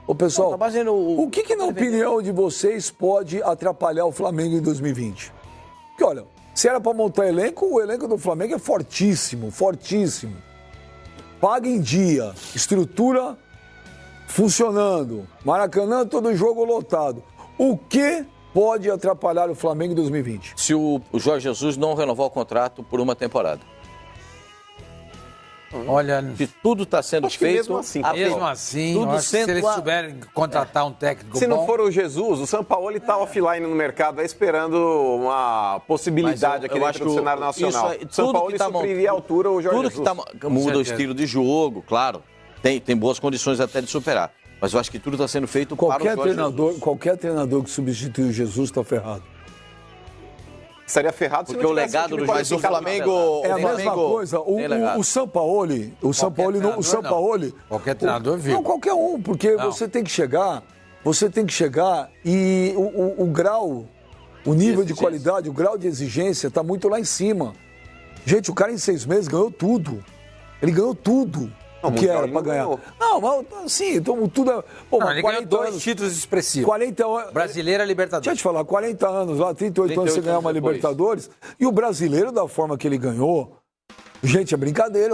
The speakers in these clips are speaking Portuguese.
Ô, pessoal, Não, tá fazendo o que na opinião de vocês pode atrapalhar o Flamengo em 2020? Porque, olha, se era para montar elenco, o elenco do Flamengo é fortíssimo, fortíssimo. Paga em dia, estrutura funcionando, Maracanã todo jogo lotado. O que pode atrapalhar o Flamengo em 2020? Se o Jorge Jesus não renovar o contrato por uma temporada. Olha, Se tudo está sendo feito... mesmo assim, tudo eu acho que se sendo eles souberem contratar um técnico Se bom... não for o Jesus, o Sampaoli está offline no mercado aí esperando uma possibilidade aqui dentro do cenário nacional. O Sampaoli supriria à altura o Jorge Jesus. Tudo que muda o estilo de jogo, claro. Tem boas condições até de superar. Mas eu acho que tudo está sendo feito para o Jorge Jesus. Qualquer treinador que substitui o Jesus está ferrado. Estaria ferrado se porque não o legado do mas o Flamengo é a mesma coisa. O Sampaoli, qualquer treinador viu. Não, qualquer um, porque você tem que chegar e o grau, o nível de qualidade, o grau de exigência está muito lá em cima. Gente, o cara em 6 meses ganhou tudo. Ele ganhou tudo. O que era para ganhar. Não, mas assim, então, tudo é... Pô, ele ganhou 2 títulos expressivos. 40 anos... Brasileira, Libertadores. Deixa eu te falar, 40 anos lá, 38 anos você ganhar uma Libertadores. E o brasileiro, da forma que ele ganhou... Gente, é brincadeira.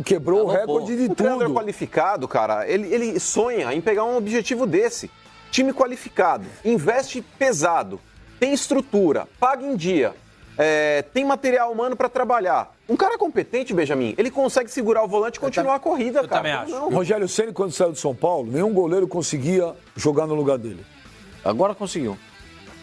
Quebrou o recorde de tudo. O treinador qualificado, cara, ele sonha em pegar um objetivo desse. Time qualificado, investe pesado, tem estrutura, paga em dia, tem material humano para trabalhar. Um cara competente, Benjamin, ele consegue segurar o volante e continuar a corrida, cara. Também acho. Não. Rogério Ceni, quando saiu de São Paulo, nenhum goleiro conseguia jogar no lugar dele. Agora conseguiu.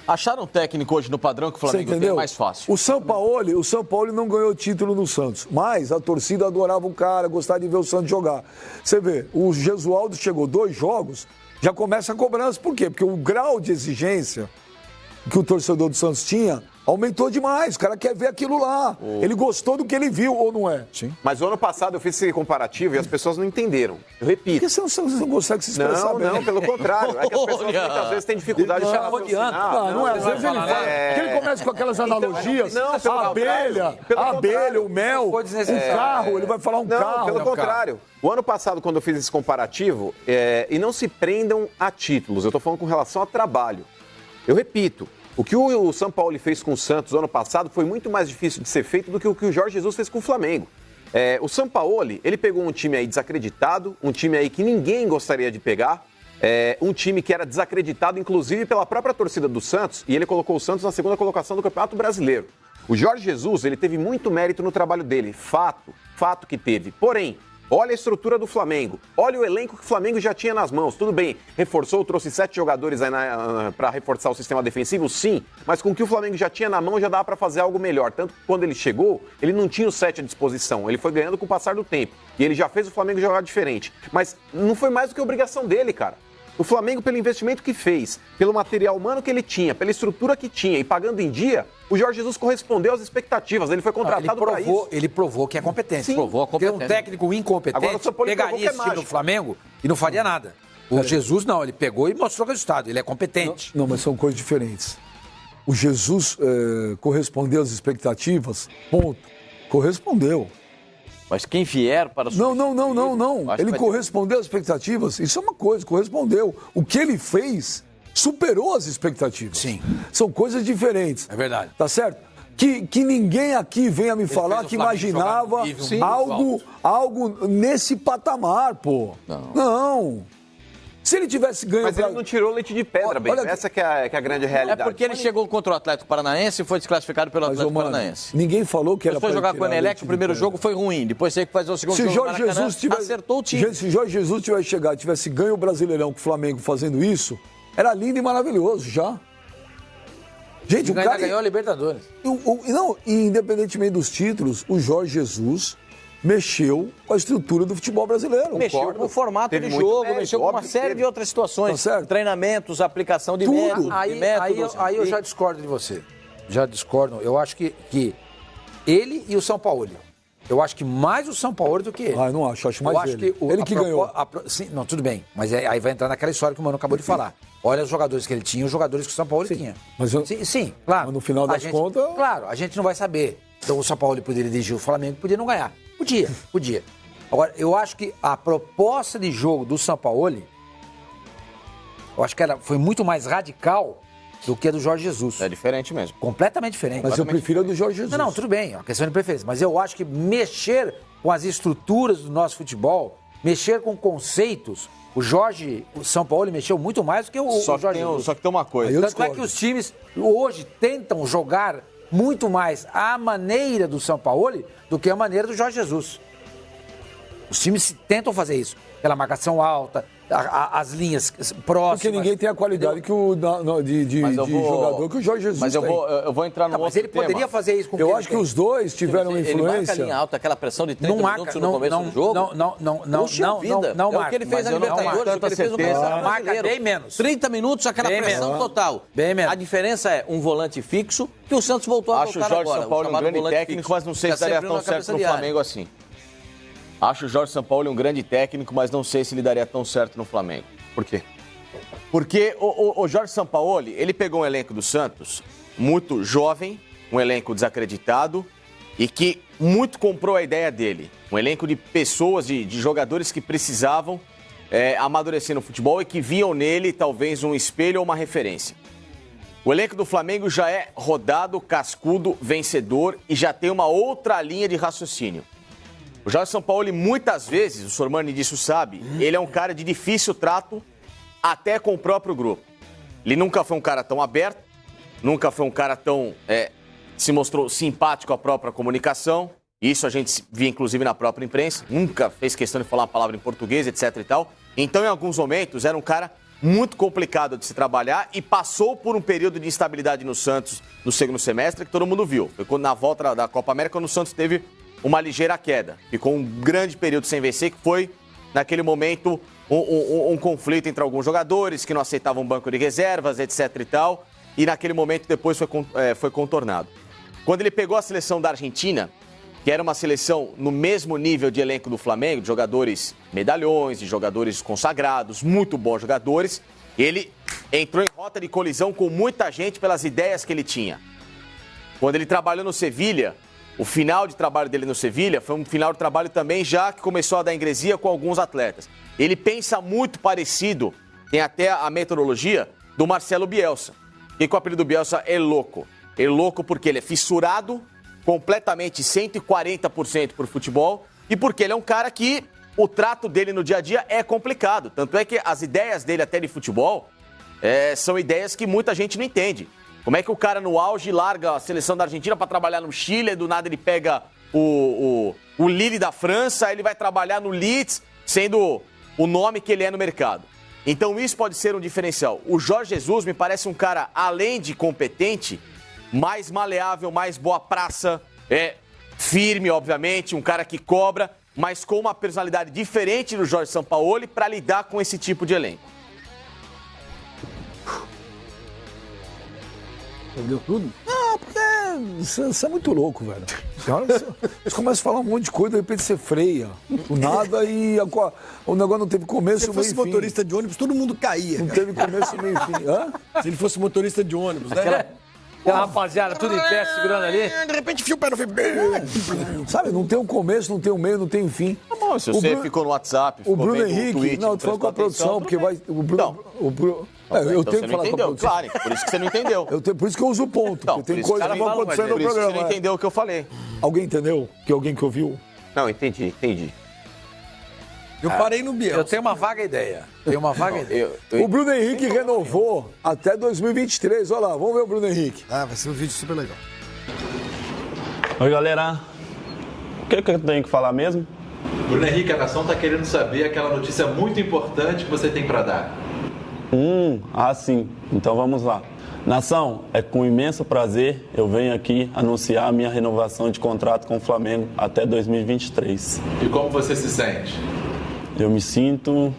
Acharam um técnico hoje no padrão que o Flamengo tem mais fácil. O Sampaoli não ganhou título no Santos, mas a torcida adorava o cara, gostava de ver o Santos jogar. Você vê, o Gesualdo chegou 2 jogos, já começa a cobrança. Por quê? Porque o grau de exigência que o torcedor do Santos tinha aumentou demais. O cara quer ver aquilo lá. Ele gostou do que ele viu, ou não é? Sim. Mas o ano passado eu fiz esse comparativo e as pessoas não entenderam. Eu repito. Porque você não consegue se expressar bem. Não, pelo contrário. É que as pessoas muitas vezes têm dificuldade de chegar no final. Não é. Às vezes ele fala. Ele começa com aquelas analogias. A abelha, o mel, o carro. Ele vai falar um carro. Não, pelo contrário. O ano passado, quando eu fiz esse comparativo, e não se prendam a títulos, eu estou falando com relação a trabalho. Eu repito, o que o Sampaoli fez com o Santos no ano passado foi muito mais difícil de ser feito do que o que o Jorge Jesus fez com o Flamengo. O Sampaoli, ele pegou um time aí desacreditado, um time aí que ninguém gostaria de pegar, um time que era desacreditado, inclusive, pela própria torcida do Santos, e ele colocou o Santos na segunda colocação do Campeonato Brasileiro. O Jorge Jesus, ele teve muito mérito no trabalho dele, fato que teve. Porém, olha a estrutura do Flamengo, olha o elenco que o Flamengo já tinha nas mãos. Tudo bem, reforçou, trouxe 7 jogadores aí para reforçar o sistema defensivo, sim, mas com o que o Flamengo já tinha na mão já dava para fazer algo melhor. Tanto que quando ele chegou, ele não tinha os 7 à disposição, ele foi ganhando com o passar do tempo. E ele já fez o Flamengo jogar diferente. Mas não foi mais do que obrigação dele, cara. O Flamengo, pelo investimento que fez, pelo material humano que ele tinha, pela estrutura que tinha e pagando em dia, o Jorge Jesus correspondeu às expectativas. Ele foi contratado para isso. Ele provou que é competente. Sim. Provou a competência. Porque um técnico incompetente pegaria esse time no Flamengo e não faria nada. O Jesus não, ele pegou e mostrou o resultado. Ele é competente. Não, mas são coisas diferentes. O Jesus correspondeu às expectativas, ponto. Correspondeu. Mas quem vier para... Não. Ele correspondeu às expectativas. Isso é uma coisa, correspondeu. O que ele fez superou as expectativas. Sim. São coisas diferentes. É verdade. Tá certo? Que ninguém aqui venha me falar que imaginava algo nesse patamar, pô. Não. Se ele tivesse ganho... Mas ele não tirou leite de pedra, bem. Essa que é a grande realidade. É porque ele chegou contra o Atlético Paranaense e foi desclassificado pelo Atlético Paranaense. Ninguém falou que era para jogar com o Emelec, o primeiro jogo foi ruim. Depois teve que fazer o segundo jogo no Maracanã, acertou o time. Se Jorge Jesus tivesse chegado, tivesse ganho o Brasileirão com o Flamengo fazendo isso, era lindo e maravilhoso já. Gente, o cara ganhou a Libertadores. Não, independentemente dos títulos, o Jorge Jesus mexeu com a estrutura do futebol brasileiro. Mexeu com o formato de jogo, mexeu com uma série de outras situações. Tá, treinamentos, aplicação de métodos. Aí eu já discordo de você. Já discordo. Eu acho que ele e o Sampaoli. Eu acho que mais o Sampaoli do que ele. Eu não acho. Acho mais ele. Ele que ganhou. Sim, não, tudo bem. Mas aí vai entrar naquela história que o Mano acabou de falar. Olha os jogadores que ele tinha e os jogadores que o Sampaoli tinha. Sim, claro. Mas no final das contas... Claro, a gente não vai saber. Então o Sampaoli poderia dirigir o Flamengo, podia não ganhar. Podia. Agora, eu acho que a proposta de jogo do Sampaoli Eu acho que foi muito mais radical do que a do Jorge Jesus. É diferente mesmo. Completamente diferente. Mas eu prefiro a do Jorge Jesus. Não, tudo bem, é uma questão de preferência. Mas eu acho que mexer com as estruturas do nosso futebol, mexer com conceitos, o São Paulo mexeu muito mais do que o Jorge Jesus. Só que tem uma coisa. Tanto é que os times hoje tentam jogar muito mais a maneira do São Paulo do que a maneira do Jorge Jesus. Os times tentam fazer isso. Pela marcação alta, as linhas próximas. Porque ninguém tem a qualidade que de jogador que o Jorge Jesus mas tem. Eu vou entrar no outro mas ele tema. poderia fazer isso com Eu acho que os dois tiveram Ele marca a influência. linha alta, aquela pressão de 30 minutos no começo do jogo. Não, é o que ele fez na Libertadores, o que ele fez no Campeonato marca Brasileiro. bem menos. 30 minutos, aquela pressão total. Bem menos. A diferença é um volante fixo que o Santos voltou a Acho o voltar Jorge agora. Sampaoli um grande técnico, mas não sei se daria tão certo no Flamengo assim. Acho o Jorge Sampaoli um grande técnico, mas não sei se ele daria tão certo no Flamengo. Por quê? Porque o Jorge Sampaoli, ele pegou um elenco do Santos muito jovem, um elenco desacreditado e que muito comprou a ideia dele. Um elenco de pessoas, de jogadores que precisavam amadurecer no futebol e que viam nele talvez um espelho ou uma referência. O elenco do Flamengo já é rodado, cascudo, vencedor e já tem uma outra linha de raciocínio. O Jorge Sampaoli, muitas vezes, o Sormani disso sabe, ele é um cara de difícil trato até com o próprio grupo. Ele nunca foi um cara tão aberto, nunca foi um cara tão... se mostrou simpático à própria comunicação. Isso a gente via, inclusive, na própria imprensa. Nunca fez questão de falar uma palavra em português, etc e tal. Então, em alguns momentos, era um cara muito complicado de se trabalhar e passou por um período de instabilidade no Santos no segundo semestre que todo mundo viu. Foi quando, na volta da Copa América, quando o Santos teve uma ligeira queda. Ficou um grande período sem vencer, que foi, naquele momento, um conflito entre alguns jogadores que não aceitavam banco de reservas, etc e tal. E naquele momento depois foi contornado. Quando ele pegou a seleção da Argentina, que era uma seleção no mesmo nível de elenco do Flamengo, de jogadores medalhões, de jogadores consagrados, muito bons jogadores, ele entrou em rota de colisão com muita gente pelas ideias que ele tinha. Quando ele trabalhou no Sevilha, o final de trabalho dele no Sevilha foi um final de trabalho também já que começou a dar ingresia com alguns atletas. Ele pensa muito parecido, tem até a metodologia do Marcelo Bielsa. E com o apelido do Bielsa é louco. É louco porque ele é fissurado, completamente 140% por futebol, e porque ele é um cara que o trato dele no dia a dia é complicado. Tanto é que as ideias dele até de futebol são ideias que muita gente não entende. Como é que o cara no auge larga a seleção da Argentina para trabalhar no Chile, e do nada ele pega o Lille da França, ele vai trabalhar no Leeds, sendo o nome que ele é no mercado. Então isso pode ser um diferencial. O Jorge Jesus me parece um cara, além de competente, mais maleável, mais boa praça, firme, obviamente, um cara que cobra, mas com uma personalidade diferente do Jorge Sampaoli para lidar com esse tipo de elenco. Entendeu tudo? Não, porque você é muito louco, velho. Você começa a falar um monte de coisa, de repente você freia. Do nada e o negócio não teve começo, meio e fim. Se fosse motorista de ônibus, todo mundo caía. Não teve começo, meio e fim. Hã? Se ele fosse motorista de ônibus, né? Aquela rapaziada tudo em pé, segurando ali. De repente, fio o pé no fio. Sabe, não tem um começo, não tem um meio, não tem um fim. Tá bom, se você ficou no WhatsApp, ficou O Bruno vendo Henrique, tweet, não, tô falando com a produção, porque vai... O Bruno, eu tenho que falar com a produção. Claro, por isso que você não entendeu. Por isso que eu uso o ponto, Não, porque tem por isso coisas que vão acontecendo no Por isso que você programa. não entendeu o que eu falei. Alguém entendeu? Alguém que ouviu? Não, entendi. Eu parei no Biel. Eu tenho uma vaga ideia. O Bruno Henrique renovou até 2023. Olha lá, vamos ver o Bruno Henrique. Ah, vai ser um vídeo super legal. Oi, galera. O que eu tenho que falar mesmo? Bruno Henrique, a nação está querendo saber aquela notícia muito importante que você tem para dar. Sim. Então vamos lá. Nação, é com imenso prazer eu venho aqui anunciar a minha renovação de contrato com o Flamengo até 2023. E como você se sente? Eu me sinto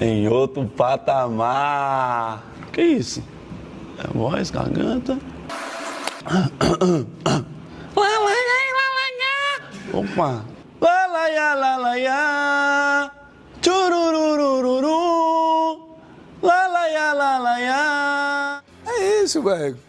em outro patamar. Que isso? É voz, garganta. Opa! Lalaiá, tchururururu, lalaiá. É isso, velho.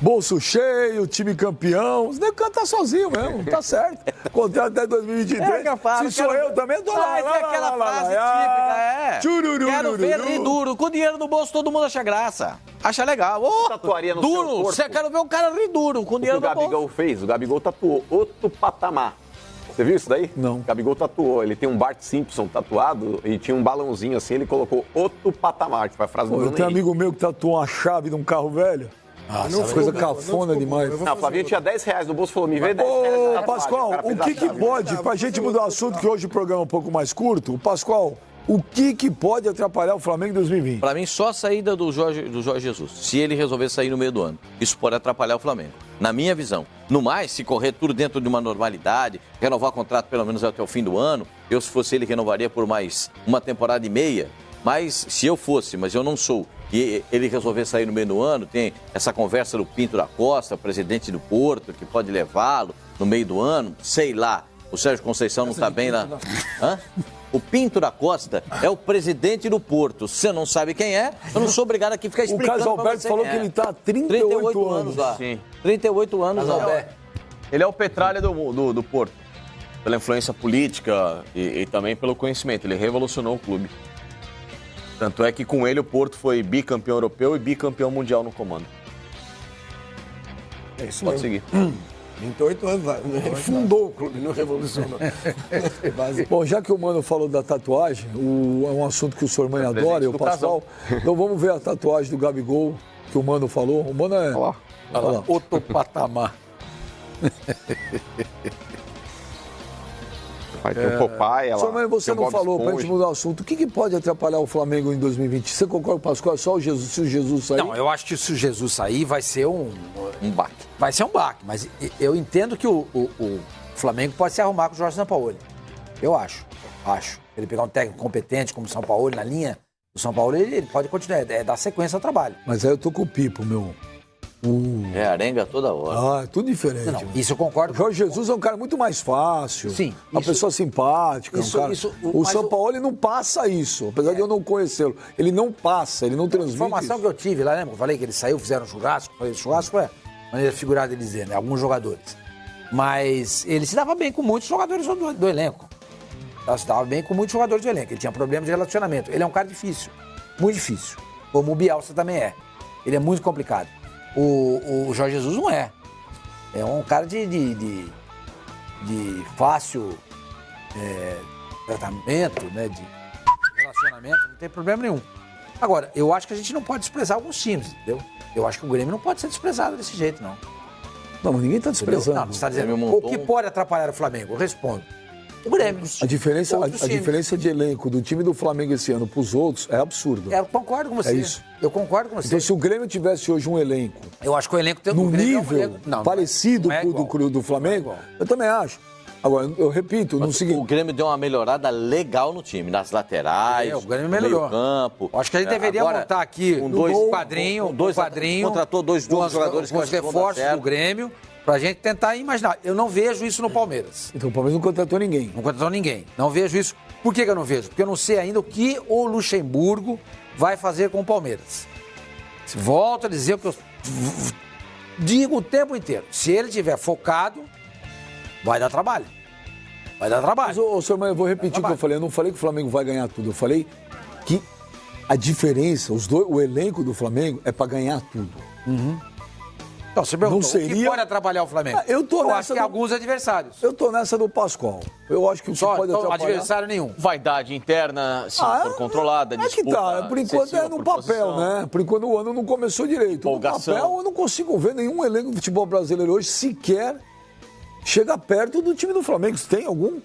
Bolso cheio, time campeão. Os negros cantam sozinho mesmo, tá certo. Contrato até 2023. Se sou eu também, eu tô lá. Mas é aquela frase típica, Chururu, Quero ver rir duro. Com dinheiro no bolso, todo mundo acha graça. Acha legal. Ô, Tatuaria no seu duro. corpo? Você quer ver um cara rir duro, com O que dinheiro o no bolso. Gabigol fez? O Gabigol tatuou outro patamar. Você viu isso daí? Não. O Gabigol tatuou. Ele tem um Bart Simpson tatuado e tinha um balãozinho assim, ele colocou outro patamar, que foi a frase do Pô, eu Bruno tenho um Henrique. amigo meu que tatuou uma chave de um carro velho. Coisa cafona demais. Não, o Flavinho tinha R$10 no bolso e falou, me vê 10 reais. Ô, na tatuagem. Pascoal, cara fez o que a que chave. pode, pra gente mudar o assunto, que hoje o programa é um pouco mais curto, Pascoal, o que que pode atrapalhar o Flamengo em 2020? Pra mim, só a saída do Jorge Jesus. Se ele resolver sair no meio do ano, isso pode atrapalhar o Flamengo. Na minha visão. No mais, se correr tudo dentro de uma normalidade, renovar o contrato pelo menos até o fim do ano, eu, se fosse ele, renovaria por mais uma temporada e meia. Mas se eu fosse, mas eu não sou, e ele resolver sair no meio do ano, tem essa conversa do Pinto da Costa, presidente do Porto, que pode levá-lo no meio do ano, sei lá. O Sérgio Conceição não está bem lá. Hã? O Pinto da Costa é o presidente do Porto. Se você não sabe quem é, eu não sou obrigado aqui a ficar O explicando. Carlos pra Alberto você falou quem que é. ele tá há 38 anos lá. Sim. 38 anos lá. Ele é o Petralha do Porto. Pela influência política e também pelo conhecimento. Ele revolucionou o clube. Tanto é que com ele o Porto foi bicampeão europeu e bicampeão mundial no comando. É isso Pode mesmo. seguir. 28 anos lá. Ele fundou o clube, não revolucionou. Bom, já que o Mano falou da tatuagem, é um assunto que o senhor Mãe adora, e o do Pascoal. Então vamos ver a tatuagem do Gabigol, que o Mano falou. O Mano é... Olha lá, outro patamar. Vai ter um Popeye lá. Senhor Mãe, você tem um não Bob falou, pra Esponja. gente mudar o assunto, o que que pode atrapalhar o Flamengo em 2020? Você concorda com o Pascoal? É só o Jesus, se o Jesus sair? Não, eu acho que se o Jesus sair, vai ser um baque. Vai ser um baque, mas eu entendo que o Flamengo pode se arrumar com o Jorge Sampaoli. Eu acho. Ele pegar um técnico competente como o Sampaoli na linha do São Paulo, ele pode continuar, dar sequência ao trabalho. Mas aí eu tô com o Pipo, meu. É arenga toda hora. É tudo diferente. Não, isso eu concordo. O Jorge Jesus é um cara muito mais fácil. Sim, Uma isso- pessoa simpática. isso- um cara... isso- o mas São Paulo ele não passa isso, apesar de eu não conhecê-lo. Ele não passa, ele não A transmite informação isso. que eu tive lá, lembra? Eu falei que ele saiu, fizeram churrasco. Falei, churrasco é maneira figurada de dizer, né? Alguns jogadores. Mas ele se dava bem com muitos jogadores do elenco. Se dava bem com muitos jogadores do elenco. Ele tinha problema de relacionamento. Ele é um cara difícil, muito difícil. Como o Bielsa também é. Ele é muito complicado. O Jorge Jesus não é. É um cara de fácil tratamento, né? De relacionamento, não tem problema nenhum. Agora, eu acho que a gente não pode desprezar alguns times, entendeu? Eu acho que o Grêmio não pode ser desprezado desse jeito, não. Não, mas ninguém tá Entendeu? desprezando. Não, você está dizendo, Grêmio o montou que pode atrapalhar o Flamengo? Eu respondo. O Grêmio. A diferença, Outros a times. diferença de elenco do time do Flamengo esse ano pros outros é absurda. Eu concordo com você. É isso. Eu concordo com você. Então, se o Grêmio tivesse hoje um elenco Eu acho que o elenco tem num o Grêmio é um nível elenco- não, parecido não é com o igual. do Flamengo, Não é igual. eu também acho. Agora, eu repito, no O seguinte... Grêmio deu uma melhorada legal no time, nas laterais, O Grêmio no melhorou. meio-campo. Eu acho que a gente deveria Agora, montar aqui com um dois- quadrinho, com dois- um quadrinho. contratou dois com jogadores com que os acho que vão dar reforços certo. do Grêmio, pra gente tentar imaginar. Eu não vejo isso no Palmeiras. Então, o Palmeiras não contratou ninguém. Não contratou ninguém. Não vejo isso. Por que eu não vejo? Porque eu não sei ainda o que o Luxemburgo vai fazer com o Palmeiras. Volto a dizer o que eu digo o tempo inteiro. Se ele estiver focado, vai dar trabalho. Vai dar Mas, trabalho. ô, senhor, eu vou repetir o que eu falei. Eu não falei que o Flamengo vai ganhar tudo. Eu falei que a diferença, o elenco do Flamengo é para ganhar tudo. Então, você perguntou, não o que seria- pode atrapalhar o Flamengo? Ah, eu tô nessa acho que do- alguns adversários. Eu tô nessa do Pascoal. Eu acho que o que Só, pode então, atrapalhar... adversário nenhum. Vaidade interna, se não for controlada, É que disputa tá, por enquanto excessiva é no por papel, posição. né? Por enquanto o ano não começou direito. Empolgação. No papel eu não consigo ver nenhum elenco do futebol brasileiro hoje sequer chega perto do time do Flamengo. Você tem algum?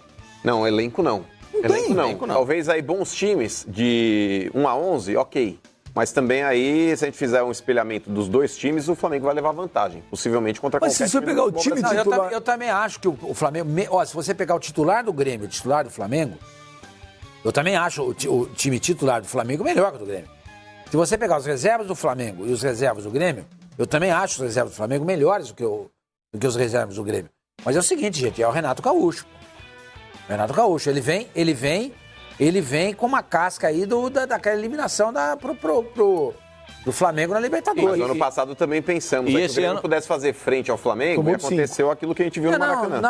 Não, elenco não. tem. Elenco não. Talvez aí bons times de 1 a 11, ok. Mas também aí, se a gente fizer um espelhamento dos dois times, o Flamengo vai levar vantagem. Possivelmente contra Mas qualquer se você time pegar do o futebol time Não, brasileiro. titular- eu também acho que o Flamengo... se você pegar o titular do Grêmio e o titular do Flamengo, eu também acho o time titular do Flamengo melhor que o do Grêmio. Se você pegar os reservas do Flamengo e os reservas do Grêmio, eu também acho os reservas do Flamengo melhores do que os reservas do Grêmio. Mas é o seguinte, gente, é o Renato Gaúcho. O Renato Gaúcho, ele vem com uma casca aí daquela eliminação do Flamengo na Mas Libertadores. no ano passado também pensamos E que o esse Grêmio ano- pudesse fazer frente ao Flamengo Tomou e aconteceu aquilo que a gente viu no Maracanã.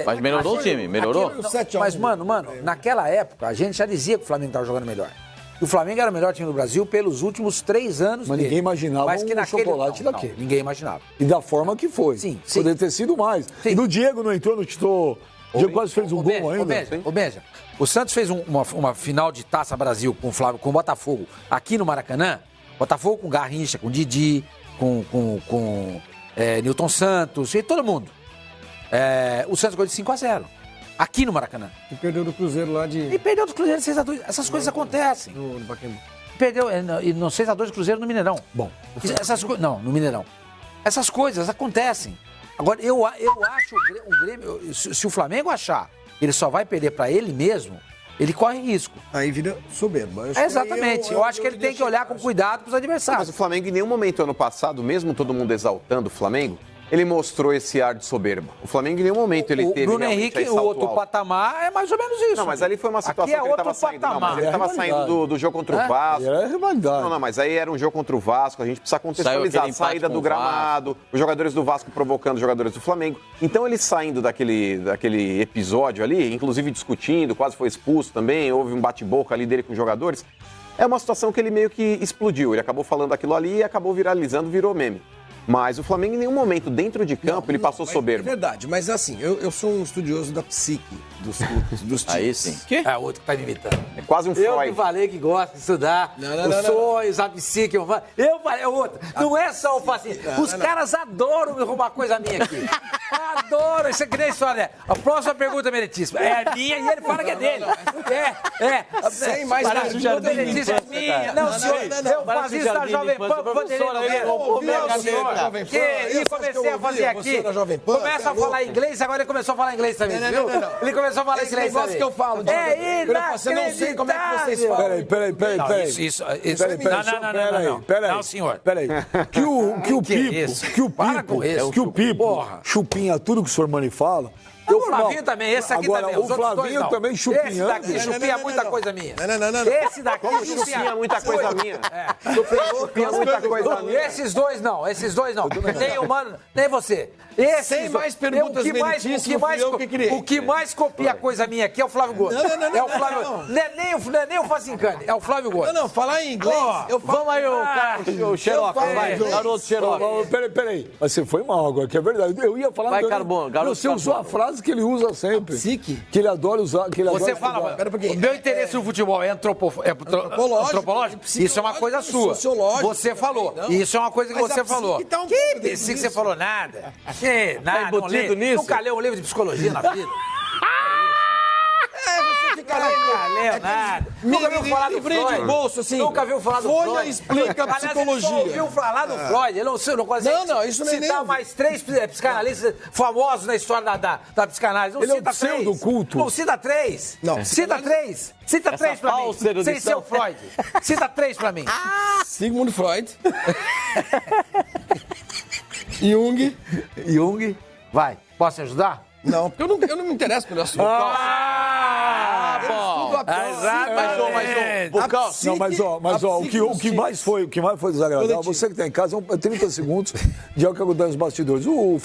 Mas melhorou o time, melhorou? Mas, mano, naquela época, a gente já dizia que o Flamengo estava jogando melhor. E o Flamengo era o melhor time do Brasil pelos últimos 3 anos Mas dele. ninguém imaginava Mas que um naquele... chocolate não, daquele. ninguém imaginava. E da forma que foi. Sim. Poderia ter sido mais. Sim. E do Diego não entrou, não chutou. O Diego quase fez um gol ainda. Ô, Benja, o Santos fez uma final de Taça Brasil com o Botafogo aqui no Maracanã. Botafogo com Garrincha, com Didi, com Nilton Santos e todo mundo. O Santos ganhou de 5-0. Aqui no Maracanã. E perdeu do Cruzeiro lá de... E perdeu do Cruzeiro de 6-2. Essas coisas acontecem. No Pacaembu. Perdeu no 6-2 do Cruzeiro no Mineirão. Bom. Não, no Mineirão. Essas coisas acontecem. Agora, eu acho o Grêmio... Se o Flamengo achar que ele só vai perder para ele mesmo, ele corre risco. Aí vira soberba. Exatamente. Eu acho que ele tem que olhar com cuidado para os Mas adversários. o Flamengo, em nenhum momento ano passado, mesmo todo mundo exaltando o Flamengo, ele mostrou esse ar de soberba. O Flamengo, em nenhum momento, ele O teve Bruno realmente Henrique, esse o salto outro alto. patamar é mais ou menos isso. Não, mas ali foi uma situação Aqui é que ele outro estava saindo. Não, mas patamar. ele estava saindo do jogo contra o Vasco. Era rivalidade. Não, mas aí era um jogo contra o Vasco, a gente precisa contextualizar a aquele saída empate do com o gramado, os jogadores do Vasco provocando os jogadores do Flamengo. Então ele saindo daquele episódio ali, inclusive discutindo, quase foi expulso também, houve um bate-boca ali dele com os jogadores. É uma situação que ele meio que explodiu, ele acabou falando aquilo ali e acabou viralizando, virou meme. Mas o Flamengo, em nenhum momento, dentro de campo, ele passou soberbo. É verdade, mas assim, eu sou um estudioso da psique dos times. Aí sim. É outro que tá me imitando. É quase um Eu que Freud. falei que gosto de estudar os sonhos, a psique. Eu falei, outro. Não é só o facinho. Os caras adoram me roubar coisa minha aqui. Adoram. Isso é que nem história. A próxima pergunta, Meritíssimo, é minha e ele fala que é dele. Sem mais Parece o perguntas, Jardim Meritíssimo é minha. Não, senhor, eu faço isso na Jovem Pan, e comecei a fazer aqui. Começa a falar inglês, agora ele começou a falar inglês também, viu? Ele começou a falar inglês também. que eu falo. É Você não sei como é que vocês falam. Peraí. Não, senhor. Peraí. Que o Pipo chupinha tudo que o senhor Mani fala. O Flavinho também, esse aqui agora, também. o Flavinho também chupinhando. Esse daqui chupinha muita coisa minha. Não. Esse daqui Chupinha muita coisa minha. Chupinha muita coisa minha. Esses dois não. Nem o Mano, nem você. Sem mais perguntas, Meritíssimo, fui eu que criei. O que mais copia coisa minha aqui é o Flávio Gomes. Não. É o Flávio. Não é nem o Facincani, é o Flávio Gomes. Não, falar em inglês. Vamos aí, o Xerox, vai. Garoto Xerox. Peraí. Mas você foi mal agora, que é verdade. Eu ia falar... Vai, Carbono, garoto Você usou a frase que ele usa sempre. Psique? Que ele adora usar. Que ele Você adora fala, estudar. o meu interesse no futebol é antropológico? Isso é uma coisa sua. Sociológico. Você falou. Não. Isso é uma coisa que Mas você a falou. psique tá um Que pouco dentro psique disso. você falou nada? Que nada. embutido nisso? Nunca leu um livro de psicologia na vida? Você fica Nunca leu nada. Nunca viu falar do livrinho Freud? de bolso, assim. Nunca viu falar do Folha Freud? explica Aliás, psicologia. Ele só ouviu falar do Freud. Ele não consegue Não, isso nem citar nem- mais 3 psicanalistas famosos na história da psicanálise. Não Ele é cita o pseudo 3. culto. Não, cita 3. Não. Cita 3. Cita 3 pra mim. falsa erudição. Sem ser o Freud. Cita 3 pra mim. Sigmund Freud. Jung. Jung. Vai. Posso te ajudar? Não, porque eu não me interesso pelo assunto. Exatamente. Bucão. Não, mas o que mais foi desagradável, você que está em casa, 30 segundos de algo que acontece nos bastidores. O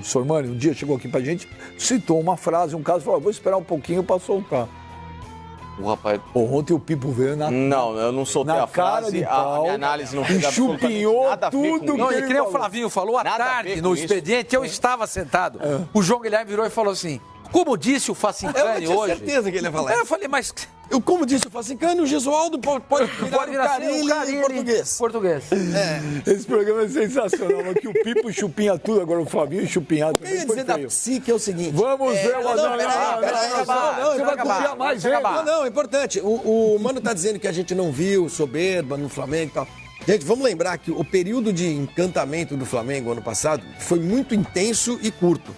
Sormani, um dia chegou aqui pra gente, citou uma frase, um caso, falou, vou esperar um pouquinho pra soltar. O rapaz... Pô, ontem o Pipo veio Não, eu não soltei na a cara frase, de a pau minha análise não e fez absolutamente chupinhou nada a ver com tudo isso. Não, que e ele que nem o falou. Flavinho falou à Nada a tarde ver no com isso. expediente, eu estava sentado. O João Guilherme virou e falou assim, como disse o Facincani Eu tinha hoje... certeza que ele ia falar Eu isso. falei, mas... Eu, como disse o Facincani, o Gesualdo pode virar o Carille em português. Português. Esse programa é sensacional, mas que o Pipo chupinha tudo, agora o Flavinho chupinha O que eu ia dizer da feio. psique é o seguinte. Vamos ver o... Você vai acabar. copiar mais ele. Não, é importante. O Mano tá dizendo que a gente não viu soberba no Flamengo e tal. Gente, vamos lembrar que o período de encantamento do Flamengo ano passado foi muito intenso e curto.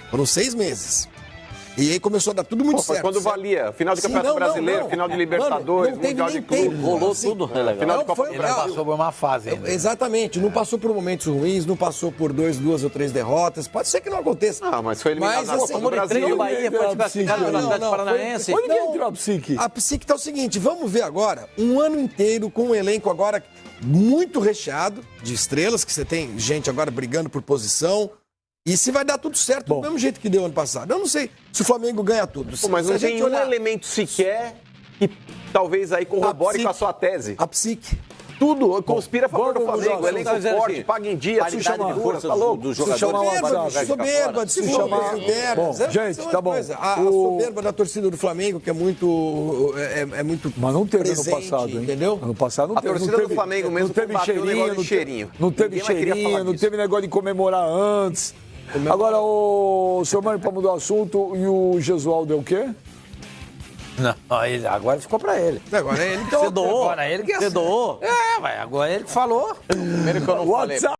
Foram 6 meses. E aí começou a dar tudo muito Foi certo. quando certo? valia. Final de Sim, Campeonato não, Brasileiro, não. final de Mano, Libertadores, não teve Mundial de nem Clube. tempo. Rolou Assim, tudo, né, legal? Final de não, Copa foi do Ele Brasil. passou por uma fase ainda. Exatamente, não passou por momentos ruins, não passou por duas ou três derrotas. Pode ser que não aconteça. Ah, mas foi eliminado na Copa do Tomou de três Brasil. do Bahia, foi desclassificado pelo Atlético Paranaense. Onde que entrou a psique? A psique tá o seguinte, vamos ver agora, um ano inteiro com um elenco agora muito recheado de estrelas, que você tem gente agora brigando por posição, e se vai dar tudo certo do mesmo jeito que deu ano passado. Eu não sei se o Flamengo ganha tudo. Pô, mas Se a não gente tem um olhar elemento sequer que talvez aí corrobore com a sua tese. a psique. Tudo conspira a favor do vamos Flamengo. usar, Elenco tá dizendo forte, assim, paga em dia, paridade de forças tá louco? dos Se jogadores. chamar uma Soberba, Se chamar- Bom, gente, tá bom. A soberba da torcida do Flamengo, que é muito. É muito Mas não teve presente, ano passado, hein? Entendeu? Ano passado não A teve. torcida não do teve, Flamengo mesmo não teve combateu o cheirinho, negócio de não cheirinho. Não teve Ninguém mais queria cheirinho, falar não disso. teve negócio de comemorar antes. Agora, o senhor Mário, para mudar o assunto, e o Gesualdo é o quê? Não, agora ficou pra ele. Agora ele Você doou. Agora ele que Você doou. É, agora ele que falou. Primeiro que eu não falei. WhatsApp.